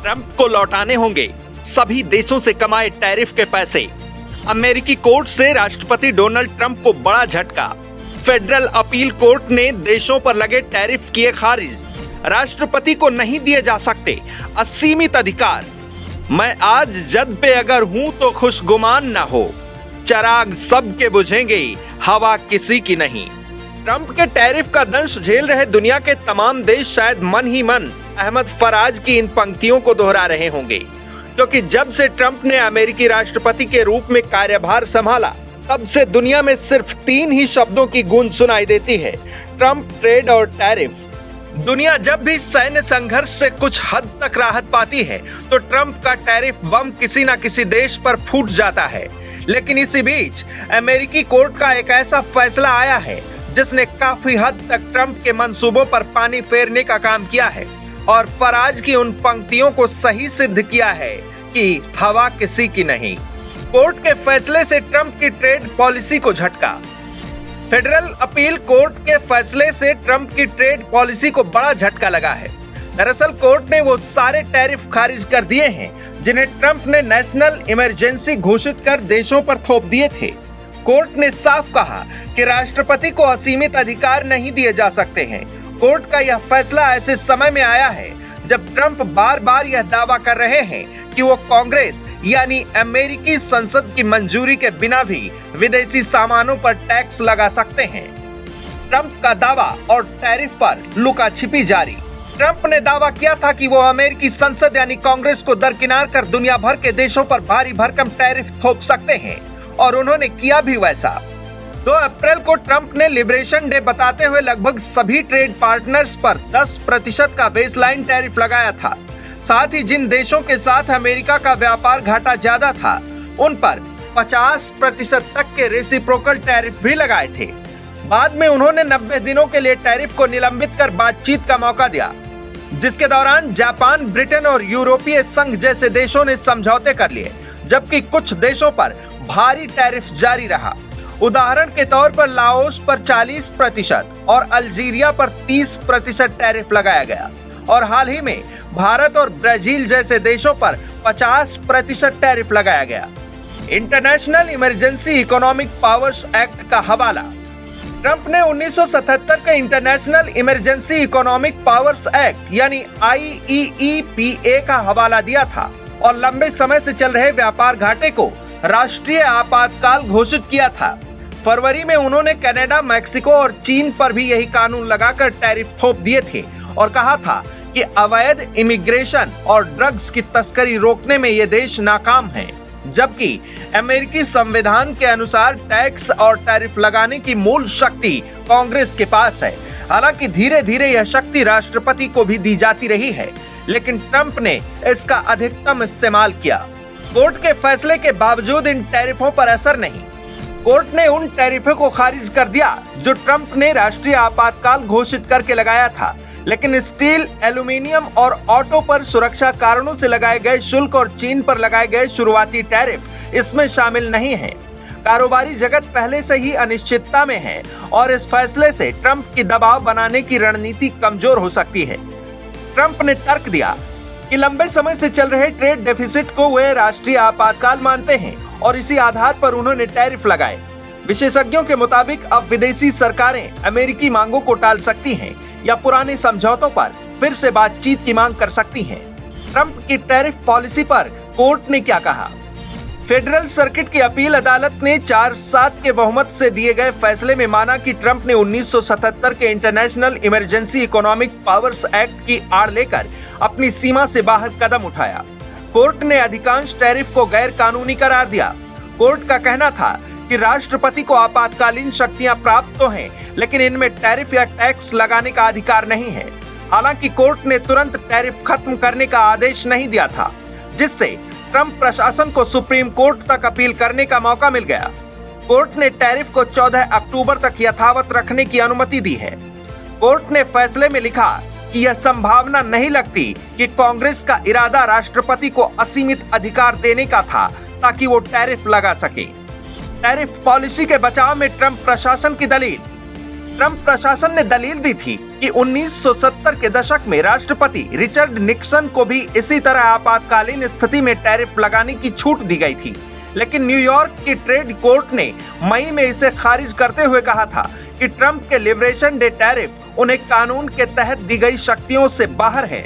Trump को लौटाने होंगे सभी देशों से कमाए टैरिफ के पैसे। अमेरिकी कोर्ट से राष्ट्रपति डोनाल्ड ट्रंप को बड़ा झटका। फेडरल अपील कोर्ट ने देशों पर लगे टैरिफ किए खारिज। राष्ट्रपति को नहीं दिए जा सकते असीमित अधिकार। मैं आज जद पे अगर हूं तो खुशगुमान न हो, चराग सबके बुझेंगे, हवा किसी की नहीं। ट्रंप के टैरिफ का दंश झेल रहे दुनिया के तमाम देश शायद मन ही मन अहमद फराज की इन पंक्तियों को दोहरा रहे होंगे, क्योंकि जब से ट्रंप ने अमेरिकी राष्ट्रपति के रूप में कार्यभार संभाला तब से दुनिया में सिर्फ 3 ही शब्दों की गूंज सुनाई देती है, ट्रंप, ट्रेड और टैरिफ। दुनिया जब भी सैन्य संघर्ष से कुछ हद तक राहत पाती है तो ट्रंप का टैरिफ बम किसी न किसी देश पर फूट जाता है। लेकिन इसी बीच अमेरिकी कोर्ट का एक ऐसा फैसला आया है जिसने काफी हद तक ट्रंप के मंसूबों पर पानी फेरने का काम किया है और फराज की उन पंक्तियों को सही सिद्ध किया है कि हवा किसी की नहीं। कोर्ट के फैसले से ट्रंप की ट्रेड पॉलिसी को झटका। फेडरल अपील कोर्ट के फैसले से ट्रंप की ट्रेड पॉलिसी को बड़ा झटका लगा है। दरअसल कोर्ट ने वो सारे टैरिफ खारिज कर दिए हैं जिन्हें ट्रंप ने नेशनल इमरजेंसी घोषित कर देशों पर थोप दिए थे। कोर्ट ने साफ कहा कि राष्ट्रपति को असीमित अधिकार नहीं दिए जा सकते हैं। कोर्ट का यह फैसला ऐसे समय में आया है जब ट्रंप बार बार यह दावा कर रहे हैं कि वो कांग्रेस यानी अमेरिकी संसद की मंजूरी के बिना भी विदेशी सामानों पर टैक्स लगा सकते हैं। ट्रंप का दावा और टैरिफ पर लुका छिपी जारी। ट्रंप ने दावा किया था कि वो अमेरिकी संसद यानी कांग्रेस को दरकिनार कर दुनिया भर के देशों पर भारी भरकम टैरिफ थोप सकते हैं और उन्होंने किया भी वैसा। 2 अप्रैल को ट्रंप ने लिबरेशन डे बताते हुए लगभग सभी ट्रेड पार्टनर्स पर 10% का बेसलाइन टैरिफ लगाया था। साथ ही जिन देशों के साथ अमेरिका का व्यापार घाटा ज्यादा था उन पर 50% तक के रेसिप्रोकल टैरिफ भी लगाए थे। बाद में उन्होंने 90 दिनों के लिए टैरिफ को निलंबित कर बातचीत का मौका दिया, जिसके दौरान जापान, ब्रिटेन और यूरोपीय संघ जैसे देशों ने समझौते कर लिए, जबकि कुछ देशों पर भारी टैरिफ जारी रहा। उदाहरण के तौर पर लाओस पर 40% और अल्जीरिया पर 30% टैरिफ लगाया गया और हाल ही में भारत और ब्राजील जैसे देशों पर 50% टैरिफ लगाया गया। International emergency economic powers act का हवाला। ट्रंप ने 1977 के international emergency economic powers act यानी IEEPA का हवाला दिया था और लंबे समय से चल रहे व्यापार घाटे को राष्ट्रीय आपातकाल घोषित किया था। फरवरी में उन्होंने कनाडा, मैक्सिको और चीन पर भी यही कानून लगाकर टैरिफ थोप दिए थे और कहा था कि अवैध इमिग्रेशन और ड्रग्स की तस्करी रोकने में ये देश नाकाम हैं, जबकि अमेरिकी संविधान के अनुसार टैक्स और टैरिफ लगाने की मूल शक्ति कांग्रेस के पास है। हालांकि धीरे धीरे यह शक्ति राष्ट्रपति को भी दी जाती रही है, लेकिन ट्रंप ने इसका अधिकतम इस्तेमाल किया। कोर्ट के फैसले के बावजूद इन टैरिफों पर असर नहीं। कोर्ट ने उन टैरिफों को खारिज कर दिया जो ट्रंप ने राष्ट्रीय आपातकाल घोषित करके लगाया था, लेकिन स्टील, एल्यूमीनियम और ऑटो पर सुरक्षा कारणों से लगाए गए शुल्क और चीन पर लगाए गए शुरुआती टैरिफ इसमें शामिल नहीं हैं। कारोबारी जगत पहले से ही अनिश्चितता में है और इस फैसले से ट्रंप की दबाव बनाने की रणनीति कमजोर हो सकती है। ट्रंप ने तर्क दिया कि लंबे समय से चल रहे ट्रेड डेफिसिट को वे राष्ट्रीय आपातकाल मानते हैं और इसी आधार पर उन्होंने टैरिफ लगाए। विशेषज्ञों के मुताबिक अब विदेशी सरकारें अमेरिकी मांगों को टाल सकती हैं या पुराने समझौतों पर फिर से बातचीत की मांग कर सकती हैं। ट्रंप की टैरिफ पॉलिसी पर कोर्ट ने क्या कहा? फेडरल सर्किट की अपील अदालत ने 4-7 के बहुमत से दिए गए फैसले में माना कि ट्रंप ने 1977 के international emergency economic powers act की आड़ लेकर अपनी सीमा से बाहर कदम उठाया। कोर्ट ने अधिकांश टैरिफ को गैर कानूनी करार दिया। कोर्ट का कहना था कि राष्ट्रपति को आपातकालीन शक्तियां प्राप्त तो हैं, लेकिन इनमें टैरिफ या टैक्स लगाने का अधिकार नहीं है। हालांकि कोर्ट ने तुरंत टैरिफ खत्म करने का आदेश नहीं दिया था, जिससे ट्रंप प्रशासन को सुप्रीम कोर्ट तक अपील करने का मौका मिल गया। कोर्ट ने टैरिफ को 14 अक्टूबर तक यथावत रखने की अनुमति दी है। कोर्ट ने फैसले में लिखा कि यह संभावना नहीं लगती कि कांग्रेस का इरादा राष्ट्रपति को असीमित अधिकार देने का था ताकि वो टैरिफ लगा सके। टैरिफ पॉलिसी के बचाव में ट्रंप प्रशासन की दलील। ट्रंप प्रशासन ने दलील दी थी कि 1970 के दशक में राष्ट्रपति रिचर्ड निक्सन को भी इसी तरह आपातकालीन स्थिति में टैरिफ लगाने की छूट दी गई थी, लेकिन न्यूयॉर्क की ट्रेड कोर्ट ने मई में इसे खारिज करते हुए कहा था कि ट्रंप के लिबरेशन डे टैरिफ उन्हें कानून के तहत दी गई शक्तियों से बाहर है।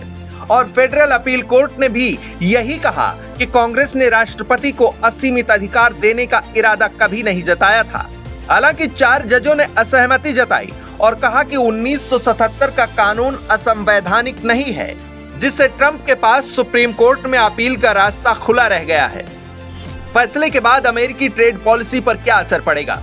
और फेडरल अपील कोर्ट ने भी यही कहा कि कांग्रेस ने राष्ट्रपति को असीमित अधिकार देने का इरादा कभी नहीं जताया था। हालांकि 4 जजों ने असहमति जताई और कहा कि 1977 का कानून असंवैधानिक नहीं है, जिससे ट्रंप के पास सुप्रीम कोर्ट में अपील का रास्ता खुला रह गया है। फैसले के बाद अमेरिकी ट्रेड पॉलिसी पर क्या असर पड़ेगा?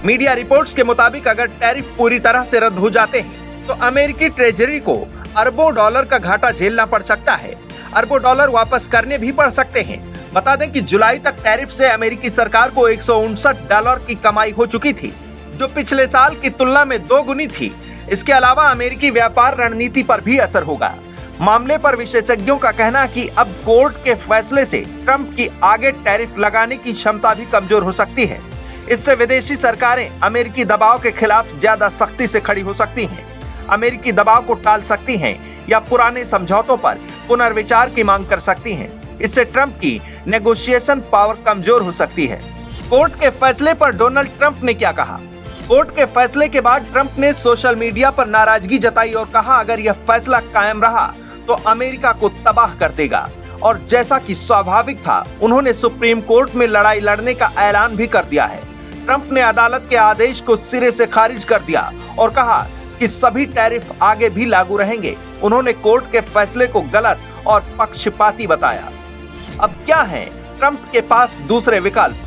मीडिया रिपोर्ट्स के मुताबिक अगर टैरिफ पूरी तरह से रद्द हो जाते हैं तो अमेरिकी ट्रेजरी को अरबों डॉलर का घाटा झेलना पड़ सकता है। अरबों डॉलर वापस करने भी पड़ सकते हैं। बता दें कि जुलाई तक टैरिफ से अमेरिकी सरकार को $159 की कमाई हो चुकी थी, जो पिछले साल की तुलना में 2 गुनी थी। इसके अलावा अमेरिकी व्यापार रणनीति पर भी असर होगा। मामले पर विशेषज्ञों का कहना है कि अब कोर्ट के फैसले से ट्रंप की आगे टैरिफ लगाने की क्षमता भी कमजोर हो सकती है। इससे विदेशी सरकारें अमेरिकी दबाव के खिलाफ ज्यादा सख्ती से खड़ी हो सकती हैं, अमेरिकी दबाव को टाल सकती हैं या पुराने समझौतों पर पुनर्विचार की मांग कर सकती हैं। इससे ट्रंप की नेगोशिएशन पावर कमजोर हो सकती है। कोर्ट के फैसले पर डोनाल्ड ट्रंप ने क्या कहा? कोर्ट के फैसले के बाद ट्रंप ने सोशल मीडिया पर नाराजगी जताई और कहा अगर यह फैसला कायम रहा तो अमेरिका को तबाह कर देगा। और जैसा कि स्वाभाविक था, उन्होंने सुप्रीम कोर्ट में लड़ाई लड़ने का ऐलान भी कर दिया है। ट्रंप ने अदालत के आदेश को सिरे से खारिज कर दिया और कहा कि सभी टैरिफ आगे भी लागू रहेंगे। उन्होंने कोर्ट के फैसले को गलत और पक्षपाती बताया। अब क्या है ट्रंप के पास दूसरे विकल्प?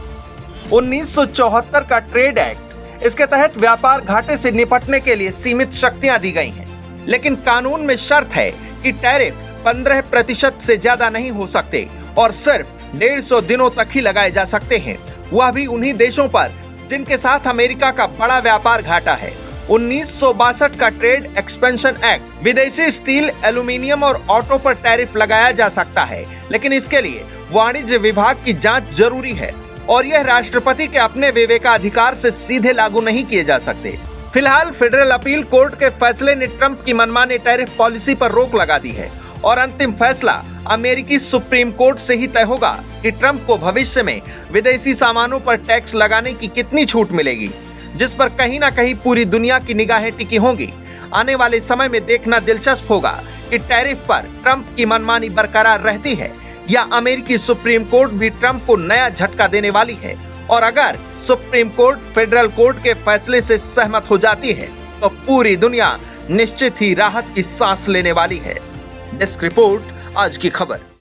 1974 का ट्रेड एक्ट, इसके तहत व्यापार घाटे से निपटने के लिए सीमित शक्तियां दी गई हैं, लेकिन कानून में शर्त है कि टैरिफ 15% से ज्यादा नहीं हो सकते और सिर्फ 150 दिनों तक ही लगाए जा सकते हैं, वह भी उन्हीं देशों पर जिनके साथ अमेरिका का बड़ा व्यापार घाटा है। 1962 का ट्रेड एक्सपेंशन एक्ट, विदेशी स्टील, एल्यूमीनियम और ऑटो पर टैरिफ लगाया जा सकता है, लेकिन इसके लिए वाणिज्य विभाग की जांच जरूरी है और यह राष्ट्रपति के अपने विवेकाधिकार से सीधे लागू नहीं किए जा सकते। फिलहाल फेडरल अपील कोर्ट के फैसले ने ट्रंप की मनमानी टैरिफ पॉलिसी पर रोक लगा दी है और अंतिम फैसला अमेरिकी सुप्रीम कोर्ट से ही तय होगा कि ट्रंप को भविष्य में विदेशी सामानों पर टैक्स लगाने की कितनी छूट मिलेगी, जिस पर कहीं ना कहीं पूरी दुनिया की निगाहें टिकी होंगी। आने वाले समय में देखना दिलचस्प होगा कि टैरिफ पर ट्रंप की मनमानी बरकरार रहती है या अमेरिकी सुप्रीम कोर्ट भी ट्रंप को नया झटका देने वाली है। और अगर सुप्रीम कोर्ट फेडरल कोर्ट के फैसले से सहमत हो जाती है तो पूरी दुनिया निश्चित ही राहत की सांस लेने वाली है। डेस्क रिपोर्ट, आज की खबर।